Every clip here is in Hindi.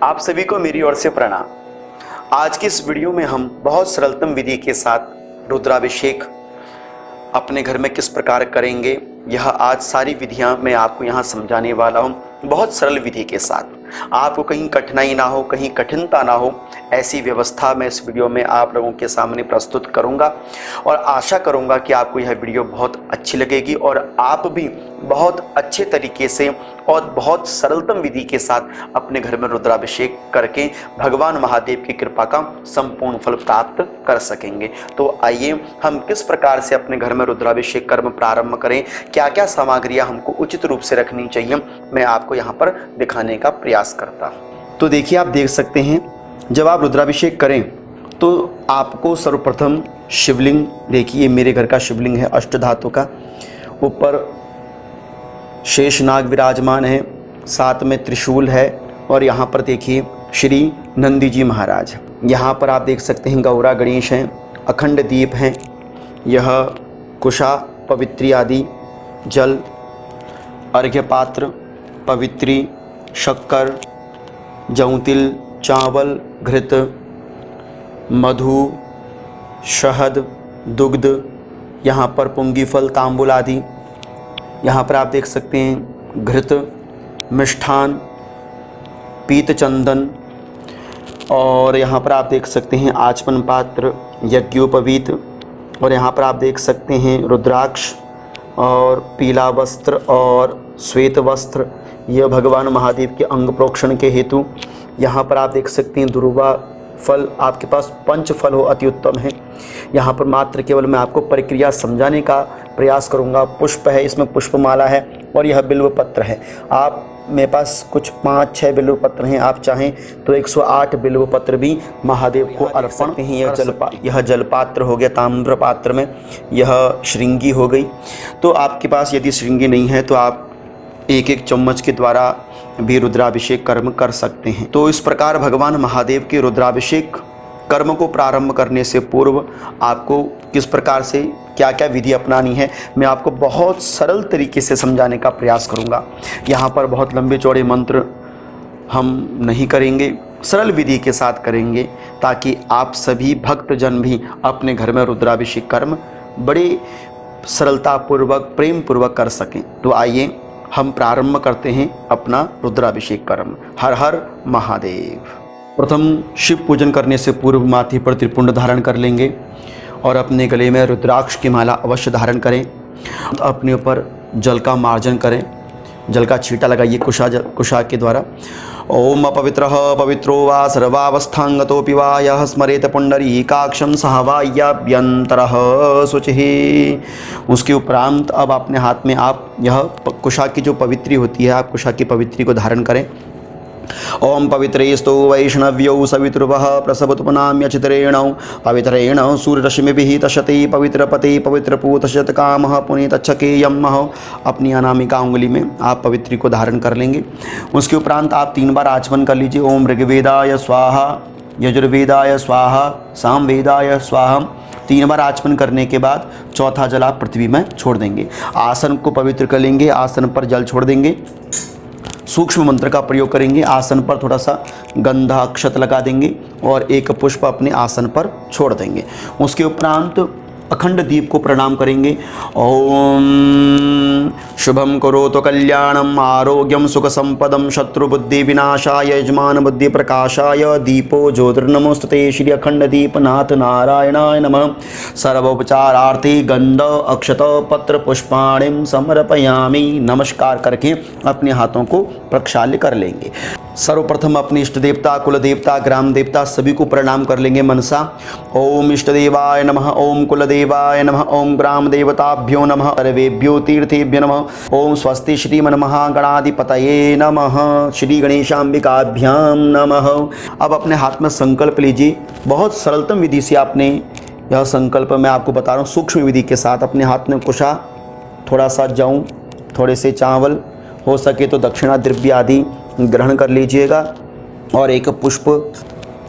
आप सभी को मेरी ओर से प्रणाम। आज की इस वीडियो में हम बहुत सरलतम विधि के साथ रुद्राभिषेक अपने घर में किस प्रकार करेंगे, यह आज सारी विधियां मैं आपको यहां समझाने वाला हूं, बहुत सरल विधि के साथ। आपको कहीं कठिनाई ना हो, कहीं कठिनता ना हो, ऐसी व्यवस्था मैं इस वीडियो में आप लोगों के सामने प्रस्तुत करूंगा और आशा करूंगा कि आपको यह वीडियो बहुत अच्छी लगेगी और आप भी बहुत अच्छे तरीके से और बहुत सरलतम विधि के साथ अपने घर में रुद्राभिषेक करके भगवान महादेव की कृपा का संपूर्ण फल प्राप्त कर सकेंगे। तो आइए हम किस प्रकार से अपने घर में रुद्राभिषेक कर्म प्रारंभ करें, क्या क्या सामग्रियां हमको उचित रूप से रखनी चाहिए, मैं आपको यहाँ पर दिखाने का प्रयास करता हूँ। तो देखिए, आप देख सकते हैं, जब आप रुद्राभिषेक करें तो आपको सर्वप्रथम शिवलिंग, देखिए मेरे घर का शिवलिंग है अष्टधातु का, ऊपर शेषनाग विराजमान है, साथ में त्रिशूल है और यहाँ पर देखिए श्री नंदी जी महाराज। यहाँ पर आप देख सकते हैं गौरा गणेश हैं, अखंड दीप हैं, यह कुशा पवित्री आदि, जल, अर्घ्य पात्र, पवित्री, शक्कर, जौ तिल, चावल, घृत, मधु, शहद, दुग्ध, यहाँ पर पुंगी फल, तांबुल आदि। यहाँ पर आप देख सकते हैं घृत, मिष्ठान, पीत चंदन और यहाँ पर आप देख सकते हैं आचमन पात्र, यज्ञोपवीत और यहाँ पर आप देख सकते हैं रुद्राक्ष और पीला वस्त्र और श्वेत वस्त्र, यह भगवान महादेव के अंग प्रोक्षण के हेतु। यहाँ पर आप देख सकते हैं दुर्वा फल, आपके पास पंच फल हो अति उत्तम है। यहाँ पर मात्र केवल मैं आपको प्रक्रिया समझाने का प्रयास करूँगा। पुष्प है, इसमें पुष्पमाला है और यह बिल्व पत्र है। आप मेरे पास कुछ 5-6 बिल्व पत्र हैं, आप चाहें तो 108 बिल्व पत्र भी महादेव को अर्पण हैं। यह जलपात्र हो गया, ताम्र पात्र में यह श्रृंगी हो गई। तो आपके पास यदि श्रृंगी नहीं है तो आप 1-1 चम्मच के द्वारा भी रुद्राभिषेक कर्म कर सकते हैं। तो इस प्रकार भगवान महादेव के रुद्राभिषेक कर्म को प्रारंभ करने से पूर्व आपको किस प्रकार से क्या क्या विधि अपनानी है, मैं आपको बहुत सरल तरीके से समझाने का प्रयास करूंगा। यहाँ पर बहुत लंबे चौड़े मंत्र हम नहीं करेंगे, सरल विधि के साथ करेंगे ताकि आप सभी भक्तजन भी अपने घर में रुद्राभिषेक कर्म बड़े सरलतापूर्वक, प्रेम पूर्वक कर सकें। तो आइए हम प्रारंभ करते हैं अपना रुद्राभिषेक कर्म। हर हर महादेव। प्रथम शिव पूजन करने से पूर्व माथे पर त्रिपुंड धारण कर लेंगे और अपने गले में रुद्राक्ष की माला अवश्य धारण करें। अपने ऊपर जल का मार्जन करें, जल का छींटा लगाइए कुशा के द्वारा। ओम अपवित्रः पवित्रो वा सर्वावस्थांगतोऽपि वा यः स्मरेत पुंडरीकाक्षं सहवाय्याभ्यन्तरः शुचिः। उसके उपरांत अब अपने हाथ में आप यह कुशा की जो पवित्री होती है, आप कुशा की पवित्री को धारण करें। ओम पवित्रेस्तु वैष्णव्यौ सवितुर्वः प्रसवतुपनाम्य चित्रेण पवित्रेण सूर्यरश्मिभिः तशते पवित्रपते पवित्रपूतशतकामः पुनीतच्छकेयम्। अपनी अनामिका उंगली में आप पवित्री को धारण कर लेंगे। उसके उपरांत आप 3 बार आचमन कर लीजिए। ओम ऋग्वेदाय स्वाहा, यजुर्वेदाय स्वाहा, सामवेदाय स्वाहा। 3 बार आचमन करने के बाद चौथा जल आप पृथ्वी में छोड़ देंगे। आसन को पवित्र कर लेंगे, आसन पर जल छोड़ देंगे, सूक्ष्म मंत्र का प्रयोग करेंगे, आसन पर थोड़ा सा गंधा अक्षत लगा देंगे और एक पुष्प अपने आसन पर छोड़ देंगे। उसके उपरांत अखंड दीप को प्रणाम करेंगे। ओम शुभम करोतु कल्याणम आरोग्यम सुख संपदम शत्रु बुद्धि विनाशाय यजमान बुद्धि प्रकाशाय दीपो ज्योतिर्नमोस्तुते। श्री अखंड दीपनाथ नारायणाय नमः। सर्वोपचारार्थे गंध अक्षत पत्र पुष्पाणिम समर्पयामि। नमस्कार करके अपने हाथों को प्रक्षाल्य कर लेंगे। सर्वप्रथम अपने इष्ट देवता, कुल देवता, ग्राम देवता सभी को प्रणाम कर लेंगे मनसा। ओम इष्ट देवाय नमः, ओम कुल देवाय नमः, ओम ग्राम देवताभ्यो नमः, सर्वेभ्यो तीर्थेभ्यो नमः। ओम स्वस्ति श्रीमन्महागणाधिपतये नमः, श्री गणेशाम्बिकाभ्याम नमः। अब अपने हाथ में संकल्प लीजिए। बहुत सरलतम विधि से आपने यह संकल्प मैं आपको बता रहा हूँ, सूक्ष्म विधि के साथ। अपने हाथ में कुशा, थोड़ा सा जौ, थोड़े से चावल, हो सके तो दक्षिणा द्रव्य आदि ग्रहण कर लीजिएगा और एक पुष्प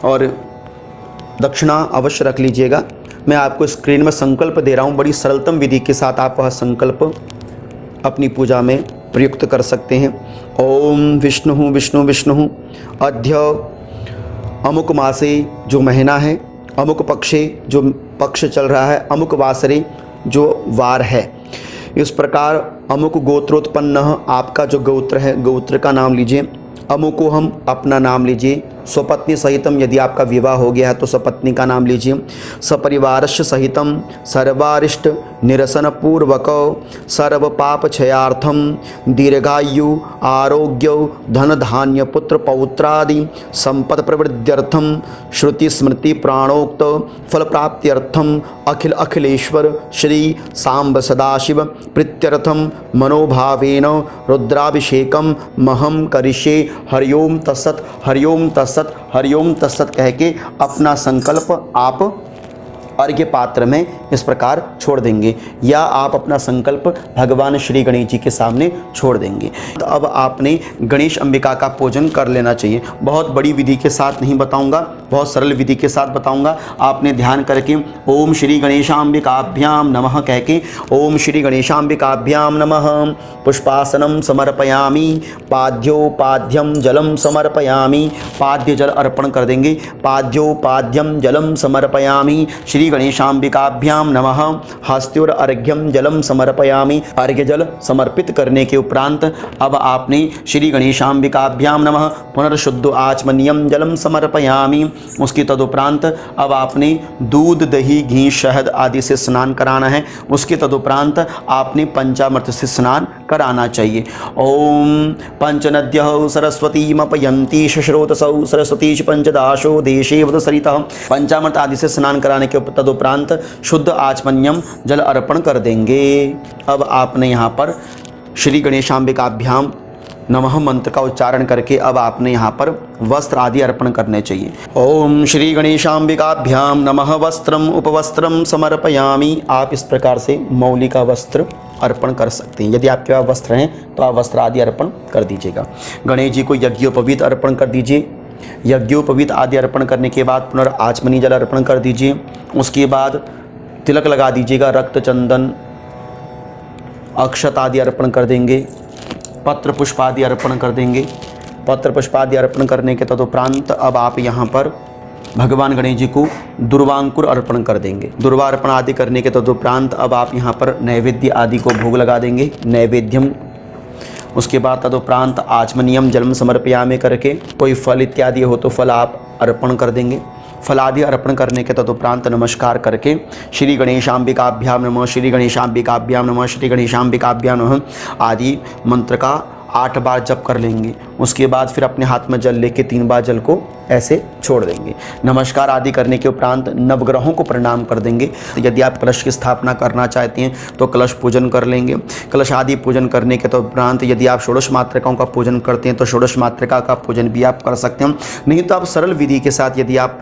और दक्षिणा अवश्य रख लीजिएगा। मैं आपको स्क्रीन में संकल्प दे रहा हूँ, बड़ी सरलतम विधि के साथ आप वह संकल्प अपनी पूजा में प्रयुक्त कर सकते हैं। ओम विष्णु विष्णु विष्णु अद्य अमुक मासे, जो महीना है, अमुक पक्षे, जो पक्ष चल रहा है, अमुक वासरे, जो वार है। इस प्रकार अमुक गोत्रोत्पन्न, आपका जो गोत्र है, गोत्र का नाम लीजिए। अमुको हम, अपना नाम लीजिए। स्वपत्नी सहितम, यदि आपका विवाह हो गया है तो स्वपत्नी का नाम लीजिए। सपरिवारस्य सहितम सर्वारिष्ट निरसन पूर्वक सर्व पाप क्षयार्थम दीर्घायु आरोग्य धन धान्य पुत्र पौत्रादि संपद प्रवृद्ध्यर्थम श्रुति स्मृति प्राणोक्त फल प्राप्त्यर्थम अखिल अखिलेश्वर श्री सांब सदाशिव प्रीत्यर्थम मनोभावेन रुद्राभिषेकम महम करिष्ये। हरिओम तत्सत, हरिओम तत्सत, हरिओम तत्सत कह के अपना संकल्प आप अर्घ्य पात्र में इस प्रकार छोड़ देंगे, या आप अपना संकल्प भगवान श्री गणेश जी के सामने छोड़ देंगे। तो अब आपने गणेश अंबिका का पूजन कर लेना चाहिए। बहुत बड़ी विधि के साथ नहीं बताऊंगा, बहुत सरल विधि के साथ बताऊंगा। आपने ध्यान करके ओम श्री गणेशांबिकाभ्याम नमः कह के ओम श्री गणेशांबिकाभ्याम नमः पुष्पासनम समर्पयामि, पाद्योपाद्यम जलम समर्पयामि, पाद्य जल अर्पण कर देंगे। पाद्योपाद्यम जलम समर्पयामि श्री गणेशांबिकाभ्याम नमः। हस्त्योर अर्घ्यम जलम समर्पयामि, अर्घ्य जल समर्पित करने के उपरांत अब आपने श्री गणेशांबिकाभ्याम नमः पुनर्शुद्ध आचमनीयम जलम समर्पयामि। उसके तदुपरांत अब आपने दूध दही घी शहद आदि से स्नान कराना है। उसके तदुपरांत आपने पंचामृत से स्नान कराना चाहिए। ओम पंचनद्यः सरस्वतीमपयन्ति शश्रोतसौ सरस्वती पंचदाशो देशे वद सरितः। पंचामृत आदि से स्नान कराने के तदुपरांत शुद्ध आचमन्यम जल अर्पण कर देंगे। अब आपने यहाँ पर श्री गणेशांबिकाभ्याम नमः मंत्र का उच्चारण करके अब आपने यहाँ पर वस्त्र आदि अर्पण करने चाहिए। ओम श्री गणेशांबिकाभ्याम नमः वस्त्रम उपवस्त्रम समर्पयामि। आप इस प्रकार से मौली का वस्त्र अर्पण कर सकते हैं। यदि आपके पास वस्त्र हैं तो आप वस्त्र आदि अर्पण कर दीजिएगा। गणेश जी को यज्ञोपवीत अर्पण कर दीजिए। यज्ञोपवीत आदि अर्पण करने के बाद पुनर्आचमनी जल अर्पण कर दीजिए। उसके बाद तिलक लगा दीजिएगा, रक्त चंदन अक्षत आदि अर्पण कर देंगे। पत्र पुष्प आदि अर्पण कर देंगे। पत्र पुष्प आदि अर्पण करने के तदुपरांत अब आप यहाँ पर भगवान गणेश जी को दुर्वांकुर अर्पण कर देंगे। दुर्वा अर्पण आदि करने के तदुपरांत अब आप यहाँ पर नैवेद्य आदि को भोग लगा देंगे, नैवेद्यम। उसके बाद तदुपरांत आचमनियम जलम समर्पयामि करके कोई फल इत्यादि हो तो फल आप अर्पण कर देंगे। फल आदि अर्पण करने के तदुपरांत नमस्कार करके श्री गणेशांबिकाभ्याम नमः, श्री गणेशांबिकाभ्याम नमः, श्री गणेशांबिकाभ्याम नमः आदि मंत्र का 8 बार जप कर लेंगे। उसके बाद फिर अपने हाथ में जल लेके 3 बार जल को ऐसे छोड़ देंगे। नमस्कार आदि करने के उपरांत नवग्रहों को प्रणाम कर देंगे। यदि आप कलश की स्थापना करना चाहते हैं तो कलश पूजन कर लेंगे। कलश आदि पूजन करने के उपरांत यदि आप षोडश मातृकाओं का पूजन करते हैं तो षोडश मातृका का पूजन भी आप कर सकते हैं। नहीं तो आप सरल विधि के साथ यदि आप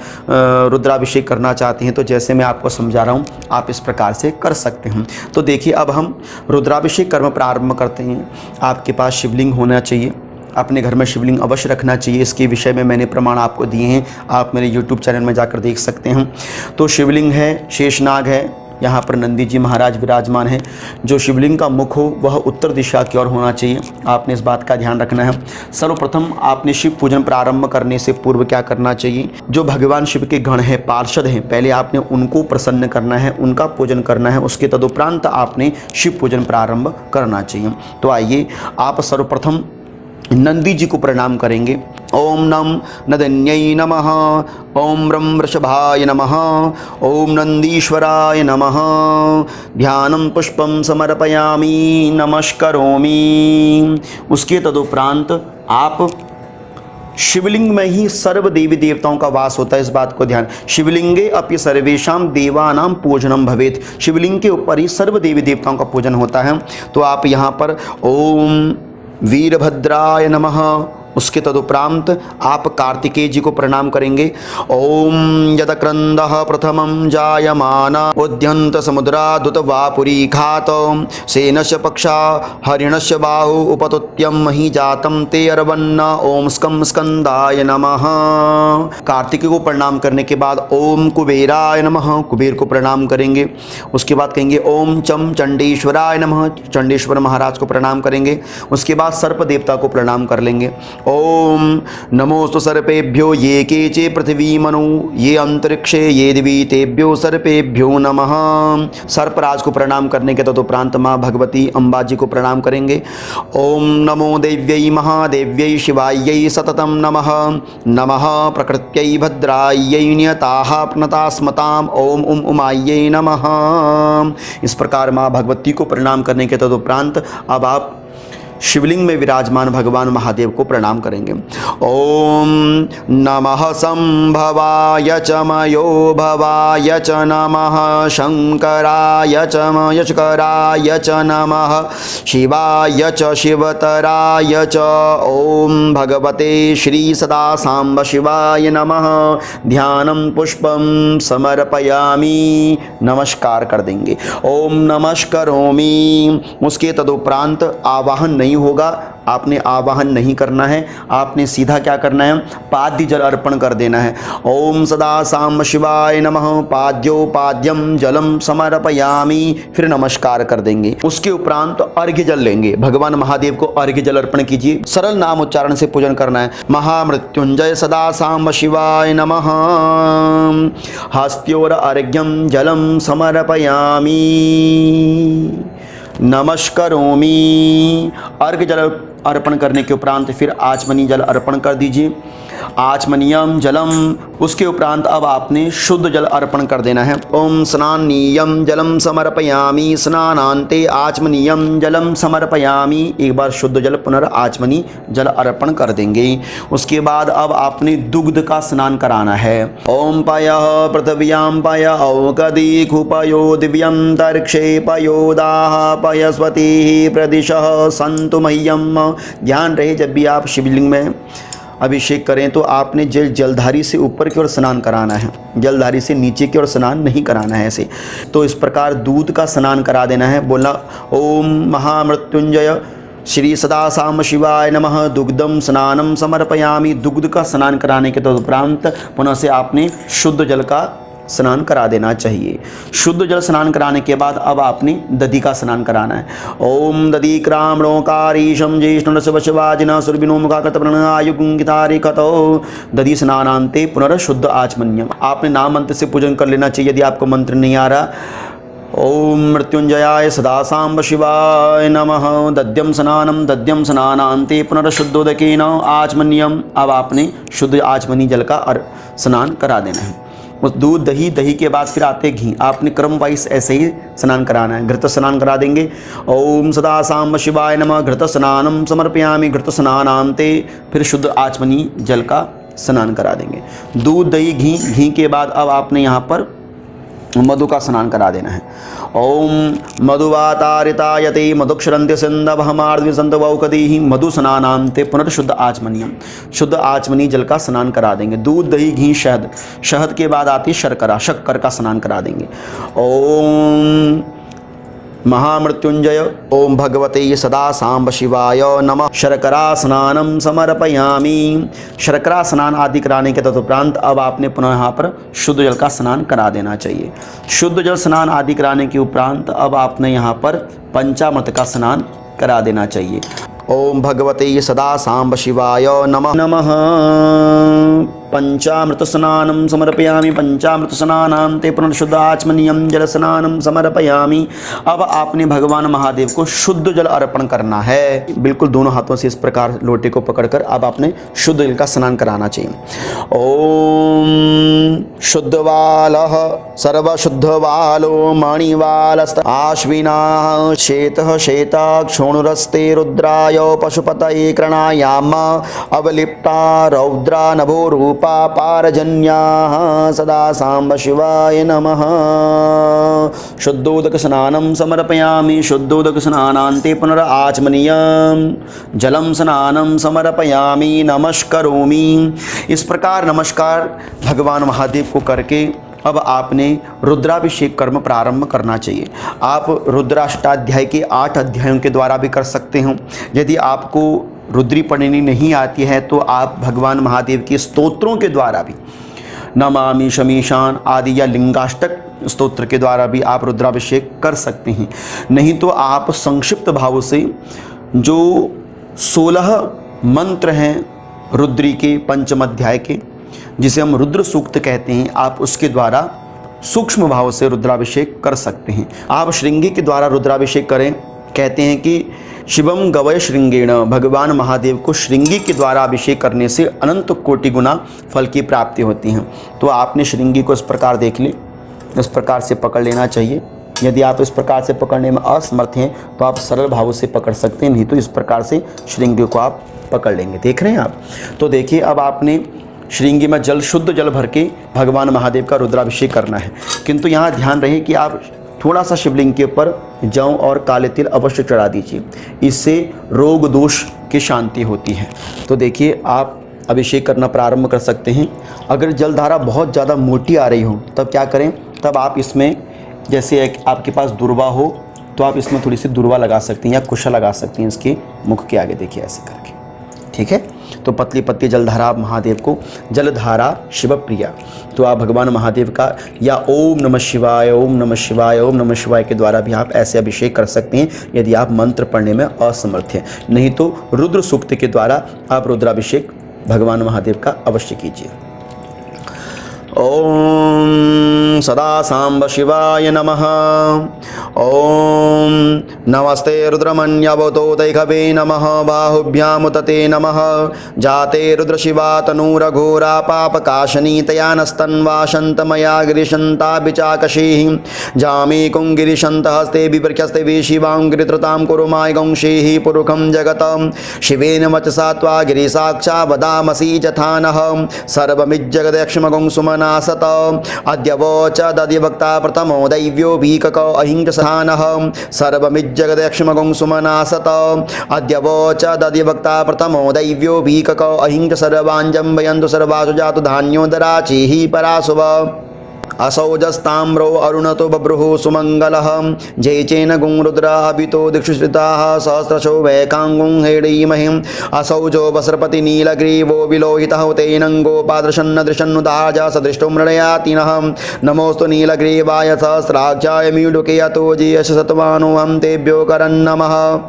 रुद्राभिषेक करना चाहते हैं तो जैसे मैं आपको समझा रहा हूँ आप इस प्रकार से कर सकते हैं। तो देखिए अब हम रुद्राभिषेक कर्म प्रारंभ करते हैं। आपके पास शिवलिंग होना चाहिए, अपने घर में शिवलिंग अवश्य रखना चाहिए। इसके विषय में मैंने प्रमाण आपको दिए हैं, आप मेरे YouTube चैनल में जाकर देख सकते हैं। तो शिवलिंग है, शेषनाग है, यहाँ पर नंदी जी महाराज विराजमान हैं। जो शिवलिंग का मुख हो वह उत्तर दिशा की ओर होना चाहिए। आपने इस बात का ध्यान रखना है। सर्वप्रथम आपने शिव पूजन प्रारंभ करने से पूर्व क्या करना चाहिए, जो भगवान शिव के गण हैं, पार्षद हैं, पहले आपने उनको प्रसन्न करना है, उनका पूजन करना है। उसके तदुपरांत आपने शिव पूजन प्रारंभ करना चाहिए। तो आइए आप सर्वप्रथम नंदी जी को प्रणाम करेंगे। ओम नम नदन्यै नमः, ओम रं वृषभाय नमः, ओम नंदीश्वराय नमः। ध्यानं पुष्पं समर्पयामि, नमस्करोमि। उसके तदुपरांत आप शिवलिंग में ही सर्व देवी देवताओं का वास होता है, इस बात को ध्यान। शिवलिंगे अपि सर्वेषां देवानां पूजनम भवेत्। शिवलिंग के ऊपर ही सर्व देवी देवताओं का पूजन होता है। तो आप यहाँ पर ओम वीरभद्राय नमः, उसके तदुपरांत आप कार्तिकेय जी को प्रणाम करेंगे। ओम यदक्रंदः प्रथमं जायमान उद्यंत समुद्रादुत वापुरी घात सेनस्य पक्षा हरिणस्य बाहु उपतुत्यं मही जातम ते अरवन्न ओम स्कम स्कंदाय नमः। कार्तिकेय को प्रणाम करने के बाद ओम कुबेराय नमः, कुबेर को प्रणाम करेंगे। उसके बाद कहेंगे ओम चम चंडेश्वराय नमः, चंडेश्वर महाराज को प्रणाम करेंगे। उसके बाद सर्प देवता को प्रणाम कर लेंगे। ओम नमोस्तु सर्पेभ्यो ये केचे पृथ्वी मनु ये अंतरिक्षे ये दिवी तेभ्यो सर्पेभ्यो नमः। सर्पराज को प्रणाम करने के तदुपरांत माँ भगवती अम्बा जी को प्रणाम करेंगे। ओम नमो देव्यै महादेव्यै शिवायै सततं नमः। नमः प्रकृत्यै भद्रायै नियताः प्रणतास्मताम् ओम उमायै नमः। इस प्रकार माँ भगवती को प्रणाम करने के तदुपरांत अब आप शिवलिंग में विराजमान भगवान महादेव को प्रणाम करेंगे। ओम नमः संभवाय च मयो भवाय च नमः शंकराय च मयस्कराय च नमः शिवाय च शिवतराय च ओम भगवते श्री सदा सांब शिवाय नमः। ध्यानं पुष्पं समर्पयामि, नमस्कार कर देंगे। ओम नमस्करोमि। उसके तदुपरांत आवाहन नहीं होगा, आपने आवाहन नहीं करना है, आपने सीधा क्या करना है, पाद्य जल अर्पण कर देना है। ओम सदा सांब शिवाय नमः पाद्यो पाद्यम जलम समर्पयामि, फिर नमस्कार कर देंगे। उसके उपरांत अर्घ्य जल लेंगे। भगवान महादेव को अर्घ्य जल अर्पण कीजिए। सरल नाम उच्चारण से पूजन करना है। महामृत्युंजय सदा सांब शिवाय नमः हस्त्योर अर्घ्यम जलम समर्पयामि नमस्करोमि। अर्घ्य जल अर्पण करने के उपरांत फिर आचमनी जल अर्पण कर दीजिए। आचमनीयम जलम, उसके उपरांत अब आपने शुद्ध जल अर्पण कर देना है। ओम स्नानीयम जलम समर्पयामि स्नानांते आचमनीयम जलम समर्पयामि। एक बार शुद्ध जल पुनर् आचमनी जल अर्पण कर देंगे। उसके बाद अब आपने दुग्ध का स्नान कराना है। ओम पयः पृथिव्यां पय औकदी खुपयो दिव्यंतरिक्षे पयोदाः पयस्वती प्रदिशः सन्तु मह्यम। ध्यान रहे, जब भी आप शिवलिंग में अभिषेक करें तो आपने जलधारी से ऊपर की ओर स्नान कराना है, जलधारी से नीचे की ओर स्नान नहीं कराना है ऐसे। तो इस प्रकार दूध का स्नान करा देना है। बोला ओम महामृत्युंजय श्री सदा सांब शिवाय नमः दुग्धम स्नानम समर्पयामि। दुग्ध का स्नान कराने के तदुपरांत पुनः से आपने शुद्ध जल का स्नान करा देना चाहिए। शुद्ध जल स्नान कराने के बाद अब आपने दधि का स्नान कराना है। ओम दधि क्रामणोकारीशम ज्येष्ठ शिवाजिना सुरभिनो मुखाकृत प्रणआयुगितारी कथो। दधि स्नानांते पुनर्शुद्ध आचमन्यम। आपने नाम मंत्र से पूजन कर लेना चाहिए यदि आपको मंत्र नहीं आ रहा। ओम मृत्युंजयाय सदा सांब शिवाय नमः दध्यम स्नानांते पुनर्शुद्धोदकेन आचमन्यम। अब आपने शुद्ध आचमनी जल का स्नान करा देना है। उस दूध दही, दही के बाद फिर आते घी। आपने क्रम वाइज ऐसे ही स्नान कराना है। घृत स्नान करा देंगे। ओम सदा सांब शिवाय नमः घृत स्नानम समर्पयामि घृत स्नानांते, फिर शुद्ध आचमनी जल का स्नान करा देंगे। दूध दही घी, घी के बाद अब आपने यहाँ पर मधु का स्नान करा देना है। ओम मधुवातारितायते मधुक्षरन्त्य सिंधवहमार्द्विसंतवौकदीहि मधु स्नानांते पुनर्शुद्ध आचमनियम। शुद्ध आचमनी जल का स्नान करा देंगे। दूध दही घी शहद, शहद के बाद आती शर्करा, शक्कर का स्नान करा देंगे। ओम महामृत्युंजय ओम भगवते सदा सांब शिवाय नमः शर्करा स्नानम समर्पयामि। शर्करा स्नान आदि कराने के तदुपरांत अब आपने पुनः यहाँ पर शुद्ध जल का स्नान करा देना चाहिए। शुद्ध जल स्नान आदि कराने के उपरांत अब आपने यहाँ पर पंचामृत का स्नान करा देना चाहिए। ओम भगवते सदा सांब शिवाय नमः नमः पंचामृत स्नानं समर्पयामि पंचामृत स्नानांते पुनर्शुद्ध आचमनीयम जल स्नानं समर्पयामि। अब आपने भगवान महादेव को शुद्ध जल अर्पण करना है। बिल्कुल दोनों हाथों से इस प्रकार लोटे को पकड़कर अब आपने शुद्ध जल का स्नान कराना चाहिए। ओम शुद्धवालः सर्वशुद्धवालो मणिवालस्त आश्विना शेतः शेताक्षोणुरस्ते रुद्राय पशुपतये कृणायाम अवलिप्ता रौद्रा नभो रूप पापारजन्याः सदा सांब शिवाय नमः। शुद्धोदक स्नानं समर्पयामि, शुद्धोदक स्नानान्ते पुनराचमनीयं जलं स्नानं समर्पयामि, नमस्करोमि। इस प्रकार नमस्कार भगवान महादेव को करके अब आपने रुद्राभिषेक कर्म प्रारंभ करना चाहिए। आप रुद्राष्टाध्याय के 8 अध्यायों के द्वारा भी कर सकते हो। यदि आपको रुद्री पढ़नी नहीं आती है तो आप भगवान महादेव के स्तोत्रों के द्वारा भी, नमामि शमीशान आदि या लिंगाष्टक स्तोत्र के द्वारा भी आप रुद्राभिषेक कर सकते हैं। नहीं तो आप संक्षिप्त भाव से जो 16 मंत्र हैं रुद्री के पंचम अध्याय के, जिसे हम रुद्र सूक्त कहते हैं, आप उसके द्वारा सूक्ष्म भाव से रुद्राभिषेक कर सकते हैं। आप श्रृंगी के द्वारा रुद्राभिषेक करें। कहते हैं कि शिवम गवय श्रृंगेण, भगवान महादेव को श्रृंगी के द्वारा अभिषेक करने से अनंत कोटि गुना फल की प्राप्ति होती है। तो आपने श्रृंगी को इस प्रकार देख ली, इस प्रकार से पकड़ लेना चाहिए। यदि आप इस प्रकार से पकड़ने में असमर्थ हैं तो आप सरल भाव से पकड़ सकते हैं, नहीं तो इस प्रकार से श्रृंगी को आप पकड़ लेंगे। देख रहे हैं आप। तो देखिए अब आपने श्रृंगी में जल, शुद्ध जल भर के भगवान महादेव का रुद्राभिषेक करना है। किंतु यहाँ ध्यान रहे कि आप थोड़ा सा शिवलिंग के ऊपर जौ और काले तिल अवश्य चढ़ा दीजिए, इससे रोग दोष की शांति होती है। तो देखिए आप अभिषेक करना प्रारंभ कर सकते हैं। अगर जलधारा बहुत ज़्यादा मोटी आ रही हो तब क्या करें, तब आप इसमें जैसे एक आपके पास दुर्वा हो तो आप इसमें थोड़ी सी दुर्वा लगा सकते हैं या कुशा लगा सकते हैं इसके मुख के आगे, देखिए ऐसे करके, ठीक है। तो पतली पतली जलधारा आप महादेव को, जलधारा शिव प्रिया, तो आप भगवान महादेव का या ओम नमः शिवाय, ओम नमः शिवाय, ओम नमः शिवाय के द्वारा भी आप ऐसे अभिषेक कर सकते हैं यदि आप मंत्र पढ़ने में असमर्थ हैं। नहीं तो रुद्र सूक्त के द्वारा आप रुद्राभिषेक भगवान महादेव का अवश्य कीजिए। ओम सदा सांब शिवाय नमः। ओम नमस्ते रुद्रमन्यवतो दैखवे नमः, बाहुभ्यामुतते नमः, जाते रुद्रशिवा तनूरघोरा पापकाशनी तया नस्तन्वा शन्तमया गिरिशन्ताभिचाकशीः, जामे कुङ्गिरिशन्तहस्ते बिभर्ख्यस्ते विशिवां गिरित्रतां कुरुमाय गंशेः पुरुखं जगतं, शिवेन वचसा त्वा गिरिसाक्षा वदामसि जथा नः, सर्वमिज्जगदक्षमगं सुमनासत, अद्य वोच दधिभक्ता प्रथमो दैव्यो भीकको अहिंसस्थानः, सर्वमिज्जगदक्षमगं सुमनासत, अद्य वोच दधिभक्ता प्रथमो दैव्यो भीकको अहिंस, सर्वाञ्जं वयन्तु सर्वासु जातु धान्योदराचिः पराशुभ, असौजस्ताम्रो अरुणतो बभ्रुः सुमङ्गलः, जयचेन गुंरुद्रा अभितो दिक्षुश्रिताः, सहस्रशो वैकाङ्गुं हेडीमहिम्, असौजो वस्रपति नीलग्रीवो विलोहितः, तेनङ्गोपादृशन्न दृशन्नुदाजा सदृष्टो मृडयातिनः, नमोऽस्तु नीलग्रीवाय सहस्राक्षाय मीडुके अतोजीयश सत्वानुहं तेभ्यो करन्नमः।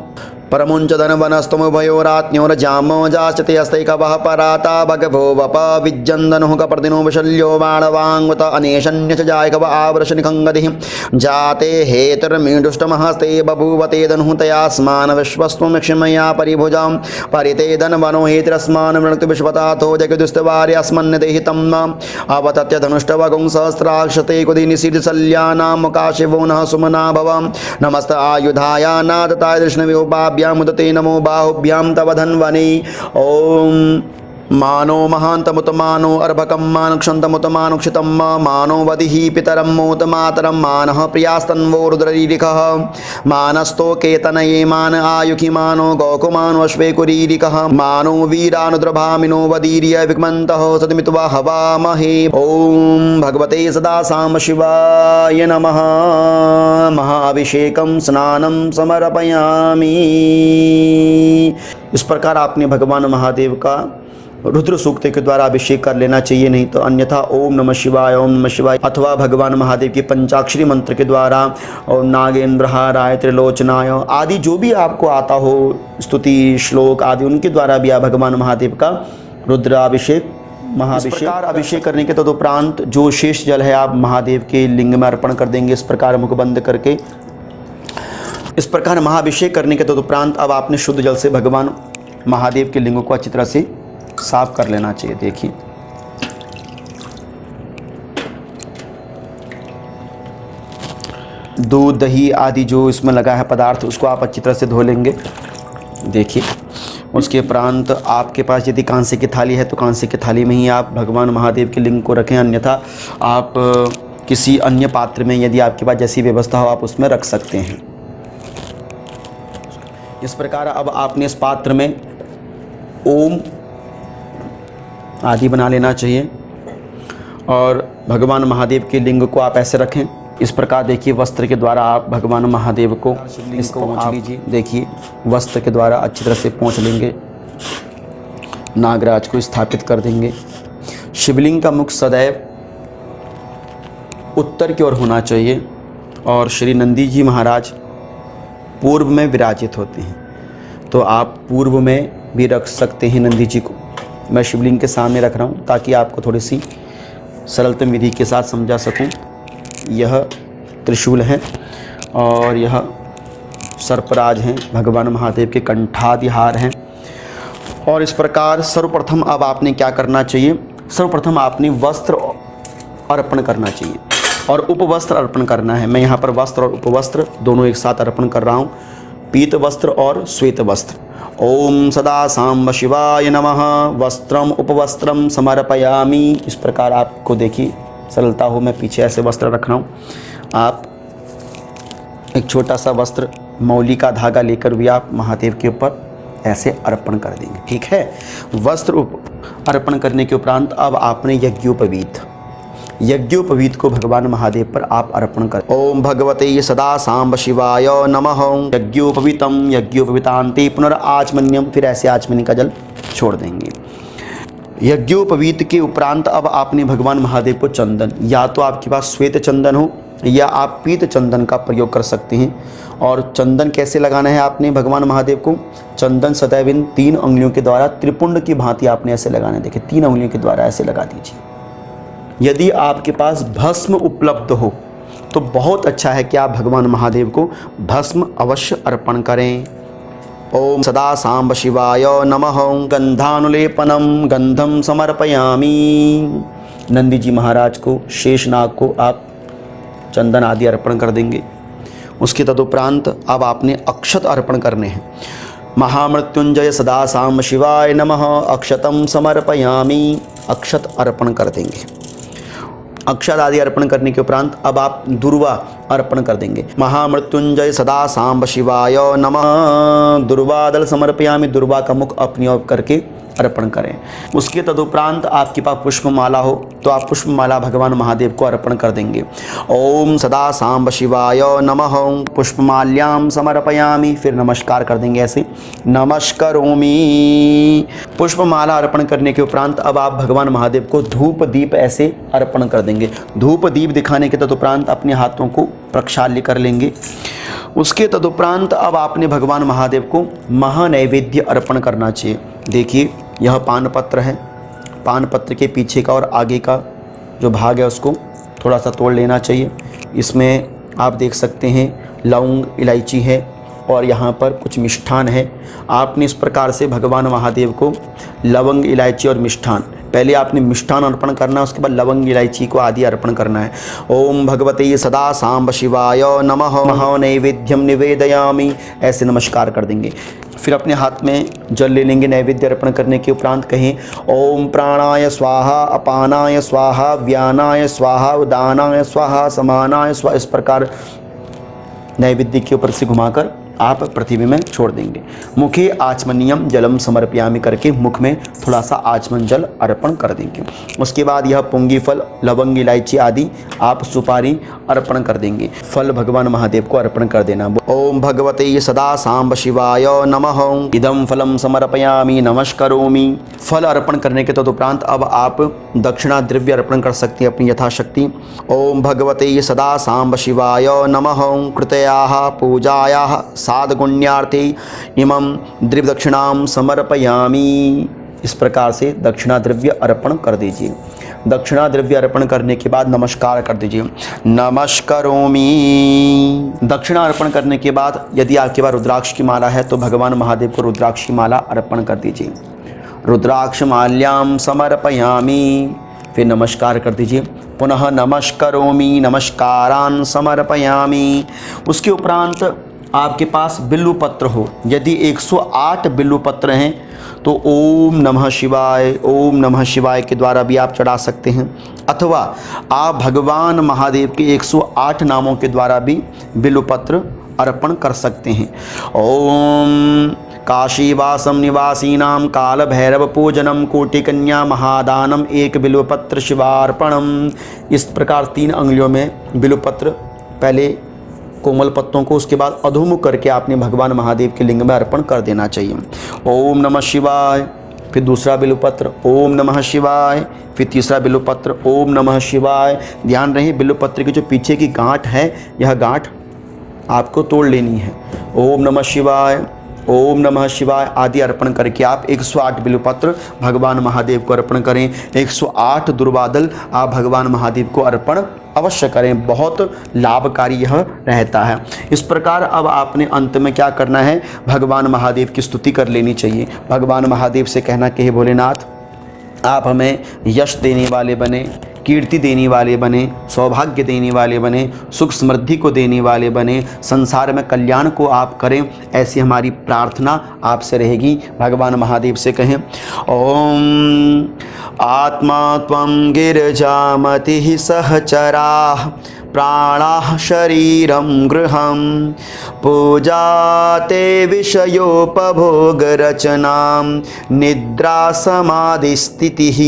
परमुञ्च धनवनस्तमुभयोरात्न्योरजामो जाश्चते हस्तैकवः पराता भगवो वप विज्जन्दनुः कपर्दिनो विशल्यो बाणवाङ्गत अनेशन्यच जायकव आवृशनिखङ्गदिः, जाते हेतर्मीडुष्टमहस्ते बभूवते धनुः तयास्मान् विश्वस्त्वमिक्षमया परिभुजां, परिते धनवनो हेतिरस्मान् वृणक्तु विश्वताथो जगदुस्तवार्यस्मन्नदेहि तं न, अवतत्य धनुष्टवगुं सहस्राक्षते कुदिनिशीर्षल्यानां मुकाशिवो नः सुमना भव, नमस्त आयुधाय नादताय कृष्णव्योपा मुदते नमो बाहुभ्यां तव धन्वने। ओम मानो महान्तमुतमानो अर्भकं मानुक्षन्तमुतमानुक्षितं, मानो वदिहि पितरं मोत मातरं, मानः प्रियास्तन्वो रुद्ररीरिकः, मानस्तो केतनये मान आयुखि, मानो गौकुमानो अश्वेकुरीरिकः, मानो वीरानुद्रभामिनो वदीर्य विक्मन्तः सतमित्वा हवामहे। ओम भगवते सदा सांब शिवाय नमः। महाअभिषेकं स्नानं समर्पयामि। इस प्रकार आपने भगवान महादेव का रुद्र सूक्त के द्वारा अभिषेक कर लेना चाहिए। नहीं तो अन्यथा ओम नमः शिवाय, ओम नमः शिवाय अथवा भगवान महादेव के पंचाक्षरी मंत्र के द्वारा और नागेंद्रहाराय त्रिलोचनाय आदि जो भी आपको आता हो स्तुति श्लोक आदि, उनके द्वारा भी आप भगवान महादेव का रुद्राभिषेक महाभिषेक अभिषेक करने के तदुपरांत जो शेष जल है आप महादेव के लिंग में अर्पण कर देंगे। इस प्रकार मुख बंद करके इस प्रकार महाभिषेक करने के तदुपरांत अब आपने शुद्ध जल से भगवान महादेव के लिंगों को अच्छी तरह से साफ कर लेना चाहिए। देखिए दूध दही आदि जो इसमें लगा है पदार्थ उसको आप अच्छी तरह से धो लेंगे। देखिए उसके उपरांत आपके पास यदि कांसे की थाली है तो कांसे की थाली में ही आप भगवान महादेव के लिंग को रखें, अन्यथा आप किसी अन्य पात्र में, यदि आपके पास जैसी व्यवस्था हो, आप उसमें रख सकते हैं। इस प्रकार अब आपने इस पात्र में ओम आदि बना लेना चाहिए और भगवान महादेव के लिंग को आप ऐसे रखें। इस प्रकार देखिए वस्त्र के द्वारा आप भगवान महादेव को इसको पोंछ लीजिए। देखिए वस्त्र के द्वारा अच्छी तरह से पोंछ लेंगे, नागराज को स्थापित कर देंगे। शिवलिंग का मुख सदैव उत्तर की ओर होना चाहिए और श्री नंदी जी महाराज पूर्व में विराजित होते हैं, तो आप पूर्व में भी रख सकते हैं नंदी जी को। मैं शिवलिंग के सामने रख रहा हूँ ताकि आपको थोड़ी सी सरलतम विधि के साथ समझा सकूँ। यह त्रिशूल है और यह सर्पराज हैं, भगवान महादेव के कंठादि हार हैं। और इस प्रकार सर्वप्रथम अब आपने क्या करना चाहिए, सर्वप्रथम आपने वस्त्र अर्पण करना चाहिए और उपवस्त्र अर्पण करना है। मैं यहाँ पर वस्त्र और उपवस्त्र दोनों एक साथ अर्पण कर रहा हूँ, पीत वस्त्र और श्वेत वस्त्र। ओम सदा सांब शिवाय नमः वस्त्रम उपवस्त्रम समर्पयामि। इस प्रकार आपको देखिए सरलता हो, मैं पीछे ऐसे वस्त्र रख रहा हूँ। आप एक छोटा सा वस्त्र मौली का धागा लेकर भी आप महादेव के ऊपर ऐसे अर्पण कर देंगे, ठीक है। वस्त्र अर्पण करने के उपरांत अब आपने यज्ञोपवीत को भगवान महादेव पर आप अर्पण कर। ओम भगवते सदा सांब शिवाय नमः यज्ञोपवीतम यज्ञोपवीतांते पुनराचमन्यम। फिर ऐसे आचमनी का जल छोड़ देंगे। यज्ञोपवीत के उपरांत अब आपने भगवान महादेव को चंदन, या तो आपके पास श्वेत चंदन हो या आप पीत चंदन का प्रयोग कर सकते हैं। और चंदन कैसे लगाना है आपने भगवान महादेव को, चंदन सदैव इन 3 उंगलियों के द्वारा त्रिपुंड की भांति आपने ऐसे लगाना है। देखिए 3 उंगलियों के द्वारा ऐसे लगा दीजिए। यदि आपके पास भस्म उपलब्ध हो तो बहुत अच्छा है कि आप भगवान महादेव को भस्म अवश्य अर्पण करें। ओम सदा सांब शिवाय नमः गंधानुलेपनम गंधम समर्पयामि। नंदी जी महाराज को, शेषनाग को आप चंदन आदि अर्पण कर देंगे। उसके तदुपरांत अब आपने अक्षत अर्पण करने हैं। महामृत्युंजय सदा सांब शिवाय नमः अक्षतम समर्पयामि। अक्षत अर्पण कर देंगे। अक्षत आदि अर्पण करने के उपरांत अब आप दुर्वा अर्पण कर देंगे। महामृत्युंजय सदा सांब शिवाय नमः दुर्वादल समर्पयामि। दुर्वा का मुख अपनी ओर करके अर्पण करें। उसके तदुपरांत आपके पास पुष्पमाला हो तो आप पुष्पमाला भगवान महादेव को अर्पण कर देंगे। ओम सदा सांब शिवाय नमः पुष्पमाल्याम समर्पयामि। फिर नमस्कार कर देंगे ऐसे, नमस्करोमि। पुष्पमाला अर्पण करने के उपरांत अब आप भगवान महादेव को धूप दीप ऐसे अर्पण कर देंगे। धूप दीप दिखाने के तदुपरांत अपने हाथों को प्रक्षाल्य कर लेंगे। उसके तदुपरांत अब आपने भगवान महादेव को महानैवेद्य अर्पण करना चाहिए। देखिए यह पान पत्र है, पान पत्र के पीछे का और आगे का जो भाग है उसको थोड़ा सा तोड़ लेना चाहिए। इसमें आप देख सकते हैं लौंग, इलायची है और यहाँ पर कुछ मिष्ठान है। आपने इस प्रकार से भगवान महादेव को लवंग, इलायची और मिष्ठान, पहले आपने मिष्ठान अर्पण करना है, उसके बाद लवंग, इलायची को आदि अर्पण करना है। ओम भगवते सदा सांब शिवाय नमः महानैवेद्यम निवेदयामि। ऐसे नमस्कार कर देंगे। फिर अपने हाथ में जल ले लेंगे। नैवेद्य अर्पण करने के उपरांत कहें ओम प्राणाय स्वाहा, अपानाय स्वाहा, व्यानाय स्वाहा, उदानाय स्वाहा, समानाय स्वाहा। इस प्रकार नैवेद्य के ऊपर से घुमाकर आप पृथ्वी में छोड़ देंगे। मुखे आचमनियम जलम समर्पयामि करके मुख में थोड़ा सा आचमन जल अर्पण कर देंगे। उसके बाद यह पुंगी फल, लवंग, इलायची आदि आप सुपारी अर्पण कर देंगे। फल भगवान महादेव को अर्पण कर देना। ओम भगवते सदा सांब शिवाय नमः इदम फलम समर्पयामि नमस्करोमि। फल अर्पण करने के तदुपरांत अब आप दक्षिणा द्रव्य अर्पण कर सकते हैं अपनी यथाशक्ति। ओम भगवते सदा सांब शिवाय नमः कृतयाः पूजायाः साधगुण्यार्थे इमं द्रव्यदक्षिणां समर्पयामि। इस प्रकार से दक्षिणा द्रव्य अर्पण कर दीजिए। दक्षिणा द्रव्य अर्पण करने के बाद नमस्कार कर दीजिए, नमस्करोमि। दक्षिणा अर्पण करने के बाद यदि आपके पास रुद्राक्ष की माला है तो भगवान महादेव को रुद्राक्ष की माला अर्पण कर दीजिए। रुद्राक्ष माल्यां समर्पयामि। फिर नमस्कार कर दीजिए। पुनः नमस्करोमि, नमस्कारान् समर्पयामि। उसके उपरांत आपके पास बिल्व पत्र हो, यदि 108 बिल्व पत्र हैं तो ओम नमः शिवाय के द्वारा भी आप चढ़ा सकते हैं, अथवा आप भगवान महादेव के 108 नामों के द्वारा भी बिल्वपत्र अर्पण कर सकते हैं। ओम काशीवासम निवासीनाम काल भैरव पूजनम कोटिकन्या महादानम एक बिल्वपत्र शिवार्पणम। इस प्रकार 3 अंगुलियों में बिल्वपत्र, पहले कोमल पत्तों को, उसके बाद अधोमुख करके आपने भगवान महादेव के लिंग में अर्पण कर देना चाहिए। ओम नमः शिवाय, फिर दूसरा बिल्वपत्र ओम नमः शिवाय, फिर तीसरा बिल्वपत्र ओम नमः शिवाय। ध्यान रहे बिल्वपत्र की जो पीछे की गांठ है, यह गांठ आपको तोड़ लेनी है। ओम नमः शिवाय आदि अर्पण करके आप 108 बिल्वपत्र भगवान महादेव को अर्पण करें। 108 दुर्वादल आप भगवान महादेव को अर्पण अवश्य करें, बहुत लाभकारी यह रहता है। इस प्रकार अब आपने अंत में क्या करना है, भगवान महादेव की स्तुति कर लेनी चाहिए। भगवान महादेव से कहना कि हे भोलेनाथ, आप हमें यश देने वाले बने, कीर्ति देने वाले बने, सौभाग्य देने वाले बने, सुख समृद्धि को देने वाले बने, संसार में कल्याण को आप करें, ऐसी हमारी प्रार्थना आपसे रहेगी। भगवान महादेव से कहें ओम आत्मा त्वं गिरिजामतिः सहचराः प्राणाः शरीरं गृहं पूजा ते विषयोपभोगरचनां निद्रा समाधिस्थितिः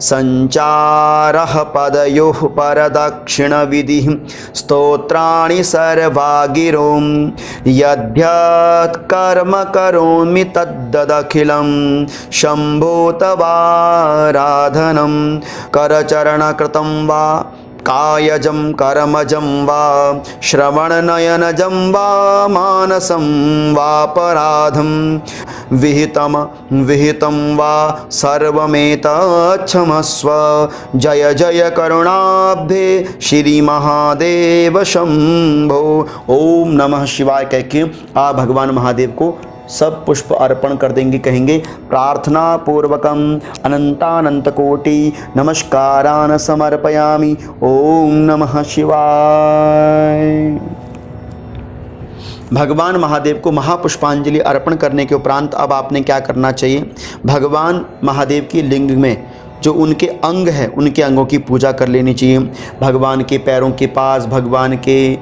संचारः पदयोः परदक्षिणविधिः स्तोत्राणि सर्वा गिरों यद्यत् कर्म करोमि तद्दखिलं शम्भो तवाराधनं करचरणकृतं वा कायजं कर्मजं वा श्रवणनयनजं वा मानसं वापराधं विहितं वा सर्वमेतच्छमस्व। जय जय करुणाब्धे श्री महादेव शंभो। ओम नमः शिवाय कह के आप भगवान महादेव को सब पुष्प अर्पण कर देंगे। कहेंगे प्रार्थना पूर्वकम अनंतानंत कोटि नमस्कारान समर्पयामि। ओम नमः शिवाय। भगवान महादेव को महापुष्पांजलि अर्पण करने के उपरांत अब आपने क्या करना चाहिए, भगवान महादेव की लिंग में जो उनके अंग हैं, उनके अंगों की पूजा कर लेनी चाहिए। भगवान के पैरों के पास, भगवान के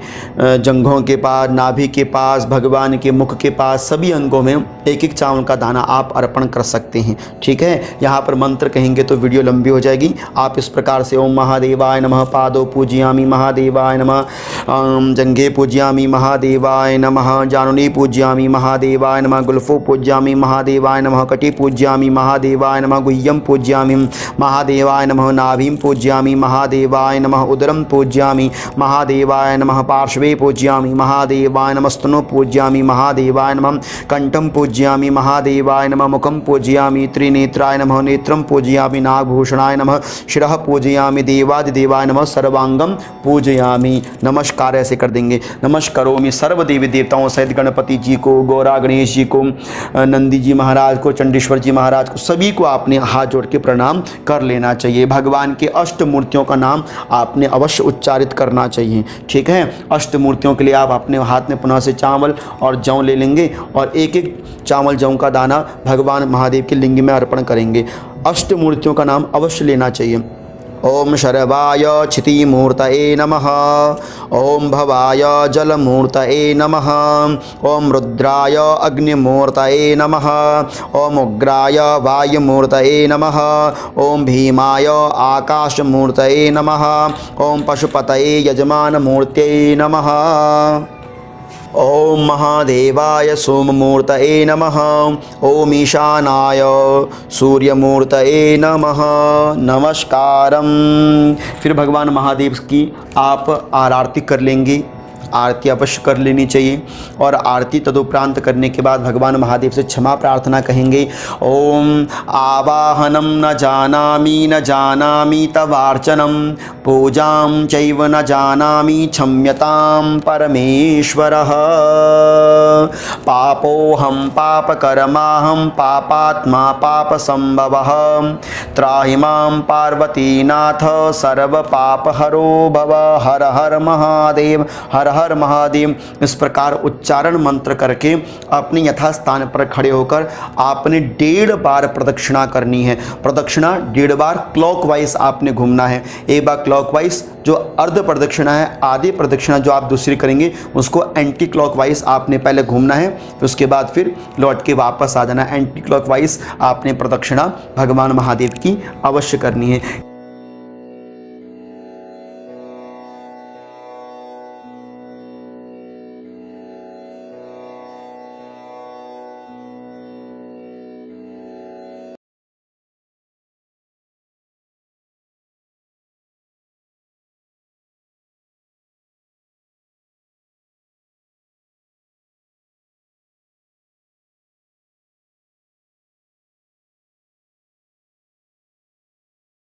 जंघों के पास, नाभि के पास, भगवान के मुख के पास, सभी अंगों में एक एक चावल का दाना आप अर्पण कर सकते हैं। ठीक है, यहाँ पर मंत्र कहेंगे तो वीडियो लंबी हो जाएगी। आप इस प्रकार से ओम महादेवाय नमः, पादो पूजयामि महादेवाय नमः, जंघे पूजयामि महादेवाय नमः, जानुनी पूजयामि महादेवाय नमः, गुल्फो पूजयामि महादेवाय नमः, कटी पूजयामि महादेवाय नमः, गुह्यम पूजयामि महादेवाय नमः, नाभिं पूज्यामि महादेवाय नमः, उदरं पूज्यामि महादेवाय नमः, पार्श्वे पूज्यामि महादेवाय नमः, स्तनो पूज्यामि महादेवाय नमः, कंठं पूज्यामि महादेवाय नमः, मुखं पूज्यामि त्रिनेत्राय नमः, नेत्रं पूज्यामि नागभूषणाय नमः, शिरः पूजयामि देवादिदेवाय नमः, सर्वांगं पूजयामि। नमस्कार ऐसे कर देंगे। नमस्करोमि सर्व देवी देवताओं सहित गणपति जी को, गौरा गणेश जी को, नंदी जी महाराज को, चंडीश्वर जी महाराज को, सभी को आपने हाथ जोड़ के प्रणाम कर लेना चाहिए। भगवान के अष्ट मूर्तियों का नाम आपने अवश्य उच्चारित करना चाहिए। ठीक है, अष्ट मूर्तियों के लिए आप अपने हाथ में पुनः से चावल और जौ ले लेंगे और एक एक चावल जौ का दाना भगवान महादेव के लिंग में अर्पण करेंगे। अष्ट मूर्तियों का नाम अवश्य लेना चाहिए। ओम शरवाय क्षितिमूर्तये नमः, ओम भवाय जलमूर्तये नमः, ओम रुद्राय अग्निमूर्तये नमः, ओम उग्राय वायुमूर्तये नमः, ओम भीमाय आकाशमूर्तये नमः, ओम पशुपतये यजमानमूर्तये नमः, ओम महादेवाय सोममूर्तये नमः, ओम ईशानाय सूर्यमूर्तये नमः। नमस्कारम। फिर भगवान महादेव की आप आरती कर लेंगे। आरती अवश्य कर लेनी चाहिए और आरती तदुपरांत करने के बाद भगवान महादेव से क्षमा प्रार्थना कहेंगे। ओम आवाहनम न जानामि तवार्चनम, पूजां चैव न जानामि क्षम्यतां परमेश्वरः, पापोऽहं पापकर्माहं पापात्मा पापसंभवः, त्राहि मां पार्वतीनाथ सर्वपापहरो भव। हर हर महादेव, हर हर हर महादेव इस प्रकार उच्चारण मंत्र करके अपने यथास्थान पर खड़े होकर आपने 1.5 बार प्रदक्षिणा करनी है। प्रदक्षिणा 1.5 बार क्लॉकवाइज आपने घूमना है। एक बार क्लॉकवाइज जो अर्ध प्रदक्षिणा है, आधी प्रदक्षिणा जो आप दूसरी करेंगे उसको एंटी क्लॉकवाइज आपने पहले घूमना है, फिर उसके बाद फिर लौट के वापस आ जाना। एंटी क्लॉकवाइज आपने प्रदक्षिणा भगवान महादेव की अवश्य करनी है।